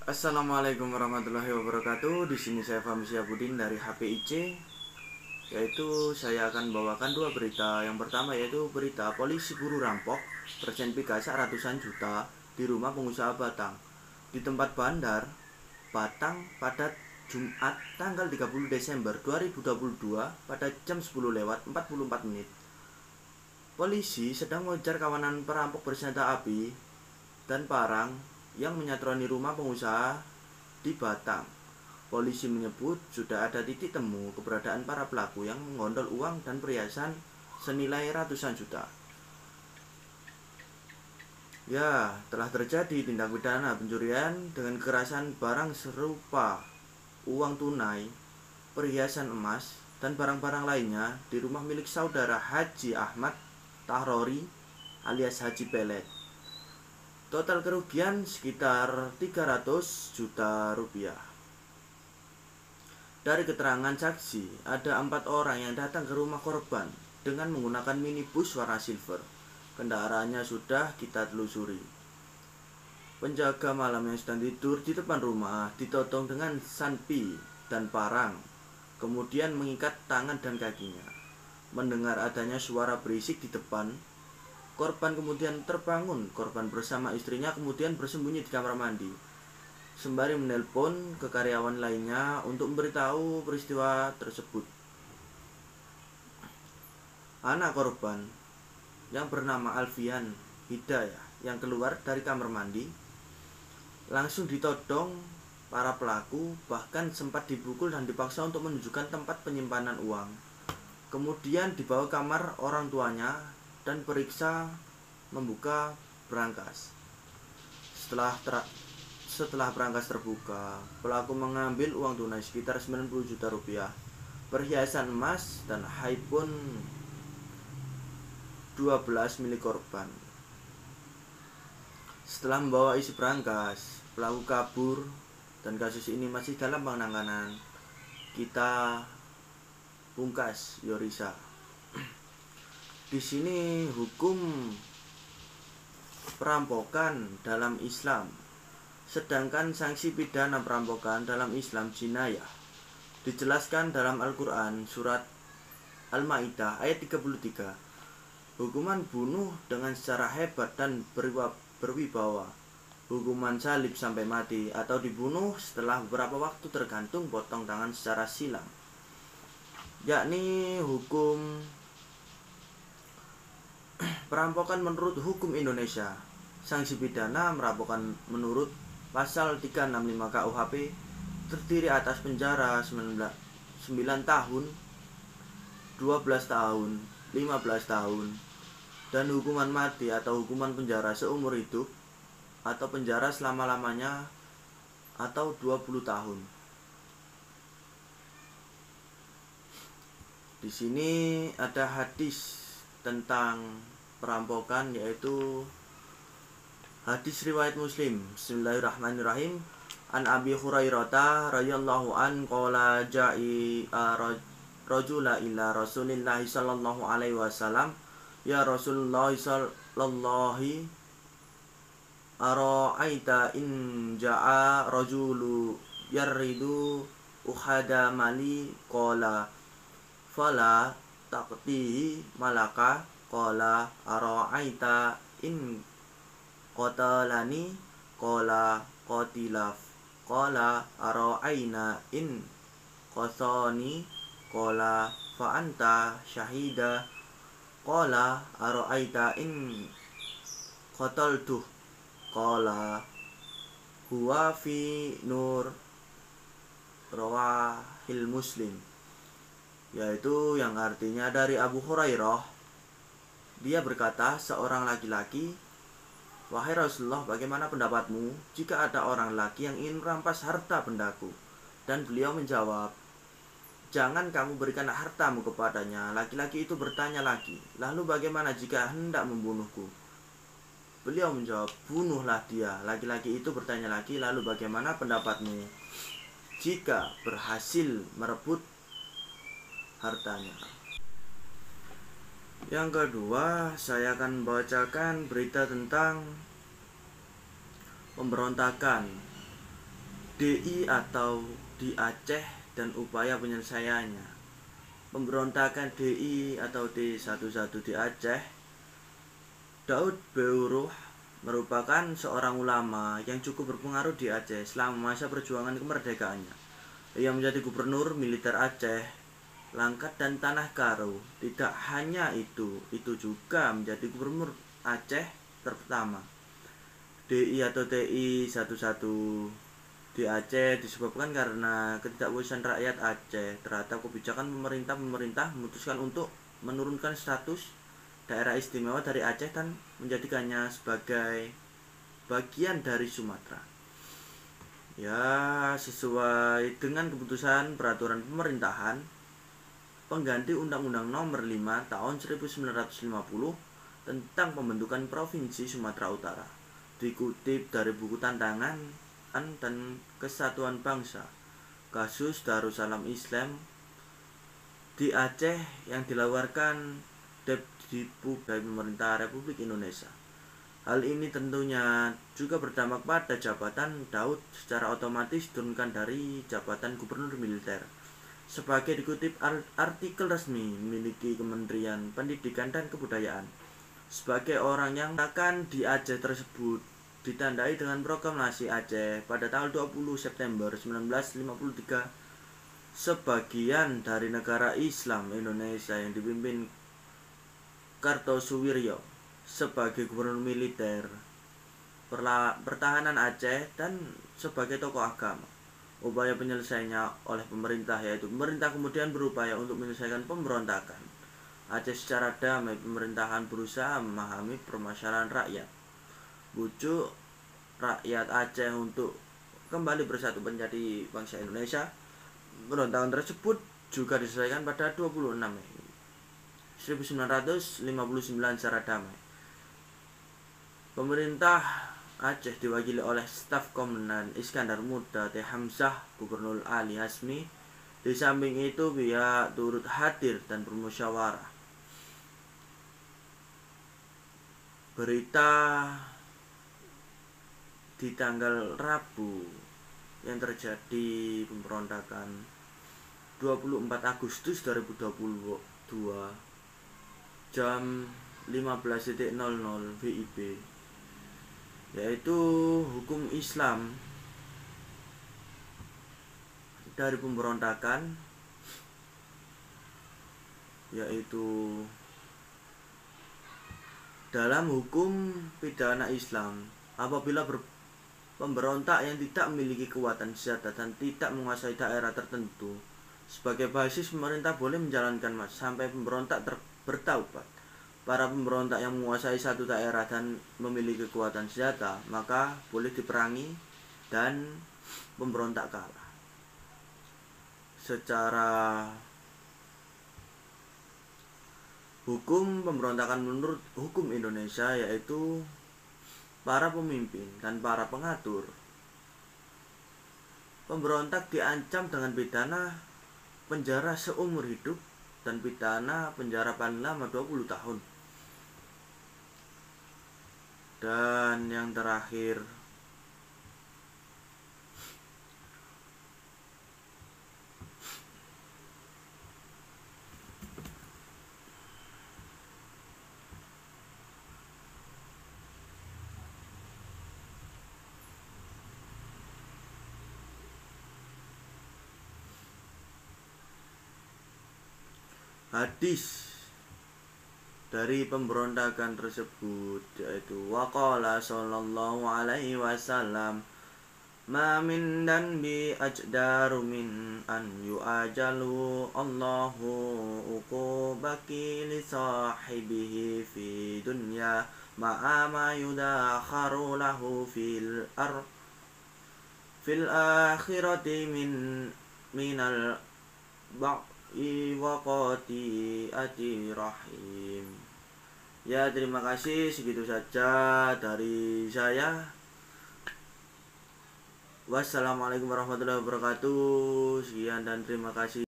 Assalamualaikum warahmatullahi wabarakatuh. Di sini saya Fahmi Syahbudin dari HPIC. Yaitu saya akan bawakan dua berita. Yang pertama yaitu berita polisi buru rampok Presiden Pikasa ratusan juta di rumah pengusaha Batang di tempat bandar Batang pada Jumat tanggal 30 Desember 2022 pada jam 10:44 menit. Polisi sedang mengejar kawanan perampok bersenjata api dan parang yang menyatroni rumah pengusaha di Batang. Polisi menyebut sudah ada titik temu keberadaan para pelaku yang menggondol uang dan perhiasan senilai ratusan juta. Ya, telah terjadi tindak pidana pencurian dengan kekerasan barang serupa uang tunai, perhiasan emas, dan barang-barang lainnya di rumah milik saudara Haji Ahmad Tahrori alias Haji Pelet. Total kerugian sekitar 300 juta rupiah. Dari keterangan saksi, ada 4 orang yang datang ke rumah korban dengan menggunakan minibus warna silver. Kendaraannya sudah kita telusuri. Penjaga malam yang sedang tidur di depan rumah ditodong dengan sanpi dan parang, kemudian mengikat tangan dan kakinya. Mendengar adanya suara berisik di depan, korban kemudian terbangun. Korban bersama istrinya kemudian bersembunyi di kamar mandi, sembari menelpon ke karyawan lainnya untuk memberitahu peristiwa tersebut. Anak korban yang bernama Alfian Hidayah yang keluar dari kamar mandi langsung ditodong para pelaku, bahkan sempat dipukul dan dipaksa untuk menunjukkan tempat penyimpanan uang. Kemudian dibawa kamar orang tuanya dan periksa membuka brankas. Setelah brankas terbuka, pelaku mengambil uang tunai sekitar 90 juta rupiah, perhiasan emas, dan iPhone 12 milik korban. Setelah membawa isi brankas, pelaku kabur dan kasus ini masih dalam penanganan kita Pungkas Yorisa. Di sini hukum perampokan dalam Islam, sedangkan sanksi pidana perampokan dalam Islam jinayah dijelaskan dalam Al-Quran surat Al-Ma'idah ayat 33. Hukuman bunuh dengan secara hebat dan berwibawa, hukuman salib sampai mati, atau dibunuh setelah beberapa waktu tergantung potong tangan secara silang, yakni hukum perampokan menurut hukum Indonesia. Sanksi pidana merampokan menurut pasal 365 KUHP terdiri atas penjara 9 tahun, 12 tahun, 15 tahun, dan hukuman mati atau hukuman penjara seumur hidup atau penjara selama-lamanya atau 20 tahun. Di sini ada hadis tentang perampokan, yaitu hadis riwayat Muslim. Bismillahirrahmanirrahim. An Abi Hurairah radhiyallahu an qala ja'i rajula ila Rasulillah sallallahu alaihi wasallam, ya Rasulullah sallallahu ara'aita in ja'a rajulu yarridu uhada mali qala fala taqtihi malaka qala ara'aita in qatalani qala qatilaf qala ara'aina in qasani qala fa anta syahida qala ara'aita in qataltuh qala huwa fi nur rawahil Muslim. Yaitu yang artinya dari Abu Hurairah, dia berkata, seorang laki-laki, wahai Rasulullah, bagaimana pendapatmu jika ada orang laki yang ingin merampas harta bendaku? Dan beliau menjawab, jangan kamu berikan hartamu kepadanya. Laki-laki itu bertanya lagi, lalu bagaimana jika hendak membunuhku? Beliau menjawab, bunuhlah dia. Laki-laki itu bertanya lagi, lalu bagaimana pendapatmu jika berhasil merebut hartanya? Yang kedua, saya akan membacakan berita tentang pemberontakan DI atau di Aceh dan upaya penyelesaiannya. Pemberontakan DI atau D11 di Aceh. Daud Beuruh merupakan seorang ulama yang cukup berpengaruh di Aceh selama masa perjuangan kemerdekaannya. Ia menjadi gubernur militer Aceh, Langkat dan Tanah Karo. Tidak hanya itu juga menjadi gubernur Aceh pertama. DI atau TI 11 di Aceh disebabkan karena ketidakpuasan rakyat Aceh terhadap kebijakan pemerintah memutuskan untuk menurunkan status daerah istimewa dari Aceh dan menjadikannya sebagai bagian dari Sumatera. Ya, sesuai dengan keputusan peraturan pemerintahan pengganti Undang-Undang Nomor 5 Tahun 1950 tentang pembentukan Provinsi Sumatera Utara. Dikutip dari buku Tantangan dan Kesatuan Bangsa, kasus Darussalam Islam di Aceh yang dilaporkan Depdikbud dari pemerintah Republik Indonesia. Hal ini tentunya juga berdampak pada jabatan Daud secara otomatis turunkan dari jabatan gubernur militer. Sebagai dikutip artikel resmi memiliki Kementerian Pendidikan dan Kebudayaan. Sebagai orang yang akan di Aceh tersebut ditandai dengan proklamasi Aceh pada tanggal 20 September 1953 sebagian dari negara Islam Indonesia yang dipimpin Kartosuwiryo sebagai gubernur militer pertahanan Aceh dan sebagai tokoh agama. Upaya penyelesaiannya oleh pemerintah, yaitu pemerintah kemudian berupaya untuk menyelesaikan pemberontakan Aceh secara damai. Pemerintahan berusaha memahami permasalahan rakyat, bujuk rakyat Aceh untuk kembali bersatu menjadi bangsa Indonesia. Pemberontakan tersebut juga diselesaikan pada 26 Mei 1959 secara damai. Pemerintah Aceh diwakili oleh staf Komandan Iskandar Muda T. Hamzah, Gubernur Ali Hasmi. Di samping itu pihak turut hadir dan bermusyawarah. Berita di tanggal Rabu yang terjadi pemberontakan 24 Agustus 2022 jam 15.00 WIB, yaitu hukum Islam dari pemberontakan, yaitu dalam hukum pidana Islam, apabila pemberontak yang tidak memiliki kekuatan senjata dan tidak menguasai daerah tertentu sebagai basis, pemerintah boleh menjalankan sampai pemberontak bertaubat. Para pemberontak yang menguasai satu daerah dan memiliki kekuatan senjata maka boleh diperangi dan pemberontak kalah. Secara hukum pemberontakan menurut hukum Indonesia, yaitu para pemimpin dan para pengatur pemberontak diancam dengan pidana penjara seumur hidup dan pidana penjara paling lama 20 tahun. Dan yang terakhir, hadis dari pemberontakan tersebut, yaitu waqala sallallahu alaihi wasallam, ma min danbi ajdaru min an yu'ajalu Allahu uqubaki li sahibihi fi dunya ma'ama yudakharu lahu fil akhirati minal waqati ati rahim. Ya, terima kasih, segitu saja dari saya. Wassalamualaikum warahmatullahi wabarakatuh. Sekian dan terima kasih.